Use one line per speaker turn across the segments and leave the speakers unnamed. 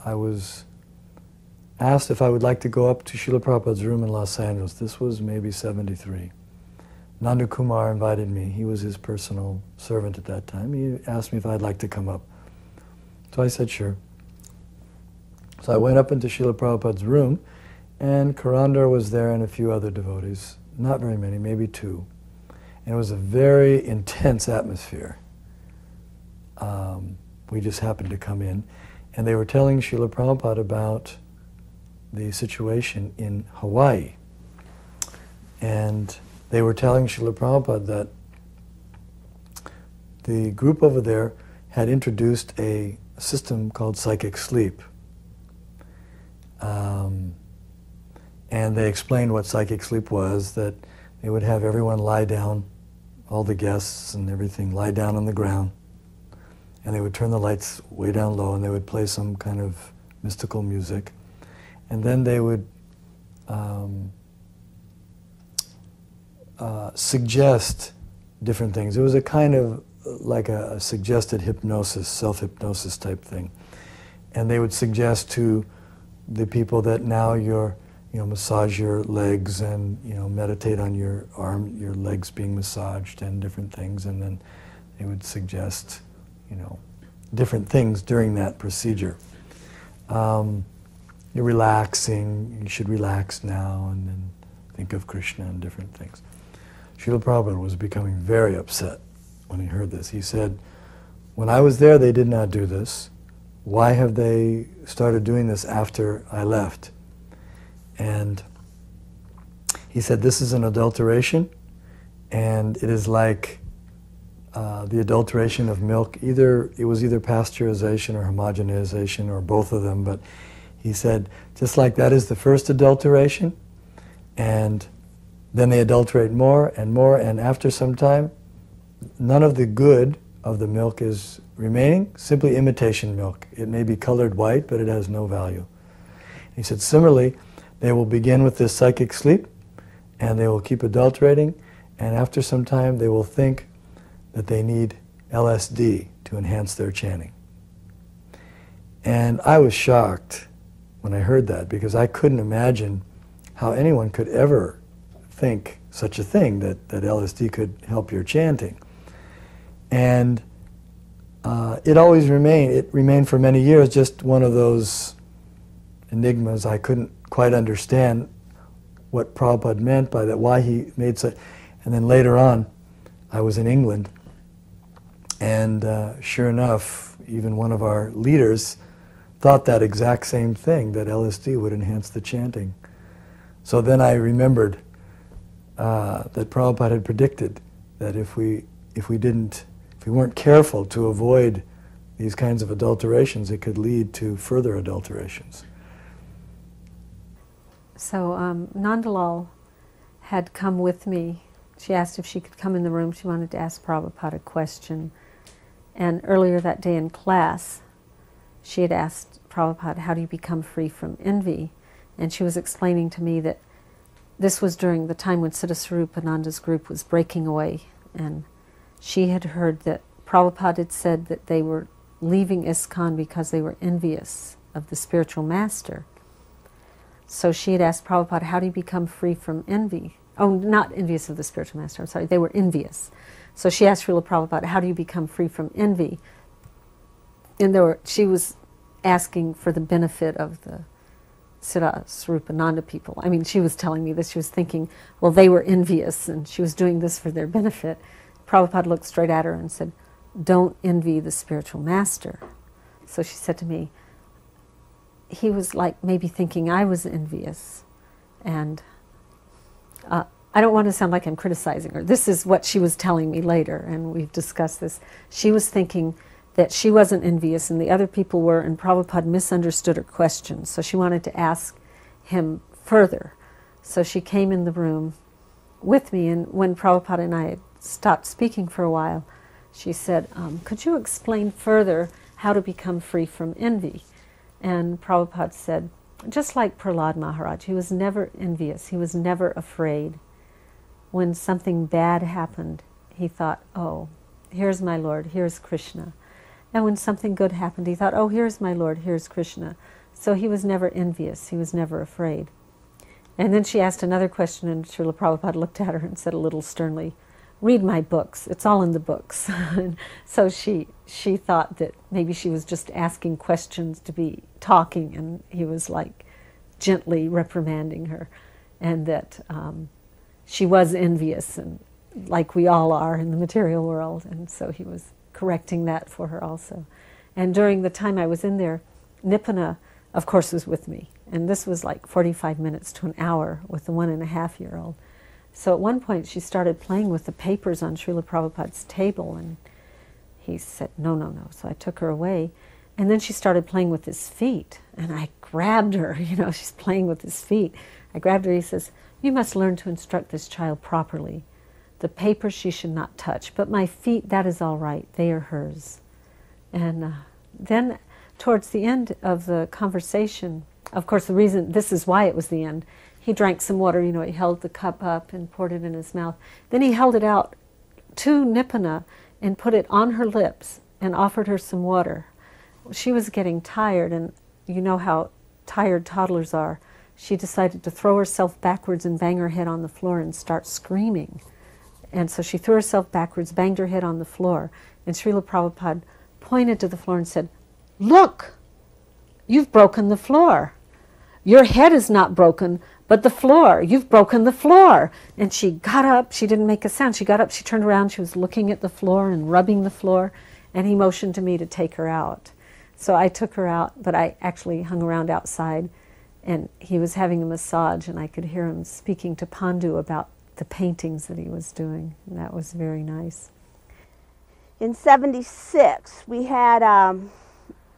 I was asked if I would like to go up to Srila Prabhupada's room in Los Angeles. This was maybe 73. Nandu Kumar invited me. He was his personal servant at that time. He asked me if I'd like to come up. So I said sure. So I went up into Srila Prabhupada's room, and Karandar was there and a few other devotees. Not very many, maybe 2. And it was a very intense atmosphere. We just happened to come in, and they were telling Srila Prabhupada about the situation in Hawaii. And they were telling Srila Prabhupada that the group over there had introduced a system called psychic sleep. And they explained what psychic sleep was, that they would have everyone lie down, all the guests and everything, lie down on the ground. And they would turn the lights way down low, and they would play some kind of mystical music. And then they would suggest different things. It was a kind of like a suggested hypnosis, self-hypnosis type thing. And they would suggest to the people that now massage your legs and, meditate on your your legs being massaged and different things. And then they would suggest, different things during that procedure. You're relaxing, you should relax now, and then think of Krishna and different things. Srila Prabhupada was becoming very upset when he heard this. He said, when I was there, they did not do this. Why have they started doing this after I left? And he said, this is an adulteration, and it is like the adulteration of milk. It was either pasteurization or homogenization or both of them, but he said, just like that is the first adulteration, and then they adulterate more, and after some time, none of the good of the milk is remaining, simply imitation milk. It may be colored white, but it has no value. He said, similarly, they will begin with this psychic sleep, and they will keep adulterating, and after some time, they will think that they need LSD to enhance their chanting. And I was shocked when I heard that, because I couldn't imagine how anyone could ever think such a thing, that LSD could help your chanting. And it remained for many years just one of those enigmas. I couldn't quite understand what Prabhupada meant by that, why he made such. And then later on, I was in England, and sure enough, even one of our leaders thought that exact same thing, that LSD would enhance the chanting. So then I remembered that Prabhupada had predicted that if we weren't careful to avoid these kinds of adulterations, it could lead to further adulterations.
So Nandalal had come with me. She asked if she could come in the room. She wanted to ask Prabhupada a question. And earlier that day in class, she had asked Prabhupada, how do you become free from envy? And she was explaining to me that this was during the time when Siddha Swarupananda's group was breaking away. And she had heard that Prabhupada had said that they were leaving ISKCON because they were envious of the spiritual master. So she had asked Prabhupada, how do you become free from envy? Oh, not envious of the spiritual master, I'm sorry, they were envious. So she asked Srila Prabhupada, how do you become free from envy? And she was asking for the benefit of the Siddha Swarupananda people. I mean, she was telling me this, she was thinking, well, they were envious, and she was doing this for their benefit. Prabhupada looked straight at her and said, don't envy the spiritual master. So she said to me, he was like maybe thinking I was envious. And I don't want to sound like I'm criticizing her. This is what she was telling me later, and we've discussed this. She was thinking that she wasn't envious and the other people were, and Prabhupada misunderstood her question. So she wanted to ask him further. So she came in the room with me, and when Prabhupada and I had stopped speaking for a while, she said, could you explain further how to become free from envy? And Prabhupada said, just like Prahlad Maharaj, he was never envious, he was never afraid. When something bad happened, he thought, oh, here's my Lord, here's Krishna. And when something good happened, he thought, oh, here's my Lord, here's Krishna. So he was never envious, he was never afraid. And then she asked another question, and Srila Prabhupada looked at her and said a little sternly, read my books, it's all in the books. So she thought that maybe she was just asking questions to be talking, and he was like gently reprimanding her, and that she was envious, and like we all are in the material world, and so he was correcting that for her also. And during the time I was in there, Nipuna, of course, was with me, and this was like 45 minutes to an hour with the 1.5-year-old. So at one point she started playing with the papers on Srila Prabhupada's table, and he said, no, no, no. So I took her away, and then she started playing with his feet, and I grabbed her, you know, she's playing with his feet. I grabbed her, he says, you must learn to instruct this child properly. The papers she should not touch, but my feet, that is all right, they are hers. And then towards the end of the conversation, of course the reason, this is why it was the end, he drank some water, you know, he held the cup up and poured it in his mouth. Then he held it out to Nipuna and put it on her lips and offered her some water. She was getting tired, and you know how tired toddlers are. She decided to throw herself backwards and bang her head on the floor and start screaming. And so she threw herself backwards, banged her head on the floor, and Srila Prabhupada pointed to the floor and said, look, you've broken the floor. Your head is not broken, but the floor, you've broken the floor. And she got up, she didn't make a sound. She got up, she turned around, she was looking at the floor and rubbing the floor, and he motioned to me to take her out. So I took her out, but I actually hung around outside, and he was having a massage, and I could hear him speaking to Pandu about the paintings that he was doing, and that was very nice.
In '76, we had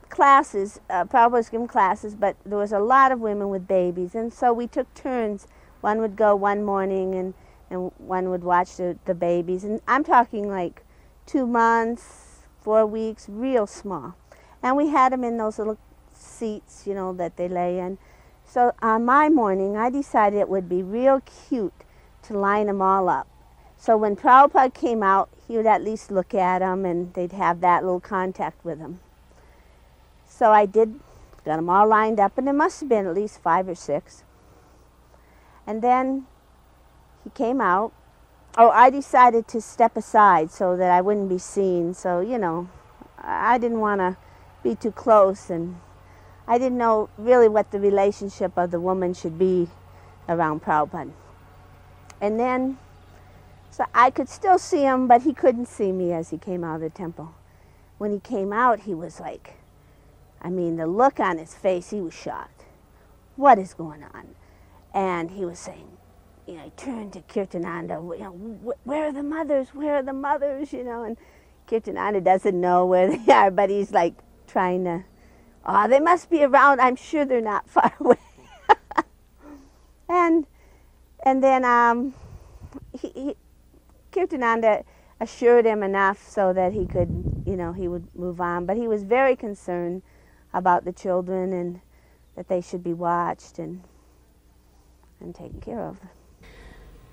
classes, Prabhupada was giving classes, but there was a lot of women with babies, and so we took turns. One would go one morning, and one would watch the babies, and I'm talking like 2 months, 4 weeks, real small. And we had them in those little seats, you know, that they lay in. So on my morning, I decided it would be real cute to line them all up. So when Prabhupada came out, he would at least look at them, and they'd have that little contact with him. So I got them all lined up, and there must have been at least 5 or 6. And then he came out. Oh, I decided to step aside so that I wouldn't be seen. So, you know, I didn't want to be too close, and I didn't know really what the relationship of the woman should be around Prabhupada. And then, so I could still see him, but he couldn't see me as he came out of the temple. When he came out, he was like, I mean, the look on his face, he was shocked. What is going on? And he was saying, you know, he turned to Kirtananda, you know, where are the mothers? Where are the mothers? You know, and Kirtananda doesn't know where they are, but he's like trying to, oh, they must be around. I'm sure they're not far away. And then Kirtananda assured him enough so that he could, you know, he would move on. But he was very concerned about the children, and that they should be watched and taken care of.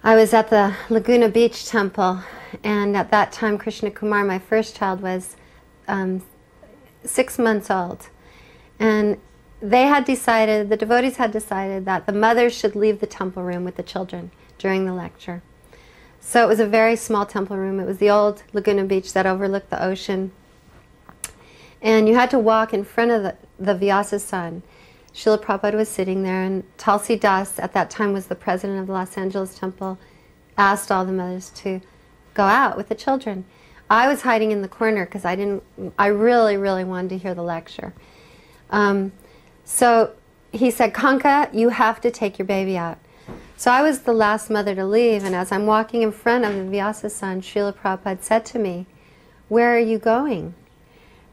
I was at the Laguna Beach temple, and at that time Krishna Kumar, my first child, was 6 months old. And they had decided, the devotees had decided, that the mothers should leave the temple room with the children during the lecture. So it was a very small temple room. It was the old Laguna Beach that overlooked the ocean. And you had to walk in front of the Vyasa Sun. Srila Prabhupada was sitting there, and Tulsi Das, at that time was the president of the Los Angeles temple, asked all the mothers to go out with the children. I was hiding in the corner because I really, really wanted to hear the lecture. So he said, Kanka, you have to take your baby out. So I was the last mother to leave, and as I'm walking in front of the Vyasa Sun, Srila Prabhupada said to me, where are you going?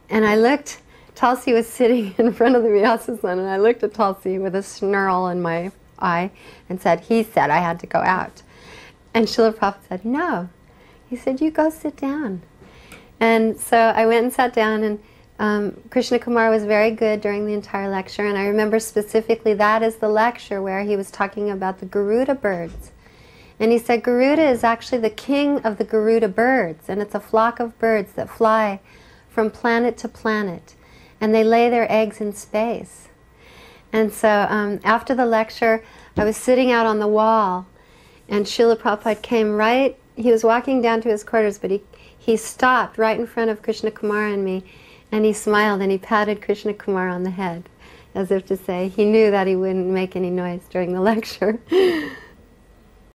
And I looked, Tulsi was sitting in front of the Vyasa Sun, and I looked at Tulsi with a snarl in my eye and said, he said I had to go out. And Srila Prabhupada said, no. He said, you go sit down. And so I went and sat down, and Krishna Kumar was very good during the entire lecture, and I remember specifically that is the lecture where he was talking about the Garuda birds. And he said Garuda is actually the king of the Garuda birds, and it's a flock of birds that fly from planet to planet, and they lay their eggs in space. And so after the lecture, I was sitting out on the wall, and Srila Prabhupada came right, he was walking down to his quarters, but he stopped right in front of Krishna Kumar and me, and he smiled and he patted Krishna Kumar on the head, as if to say he knew that he wouldn't make any noise during the lecture.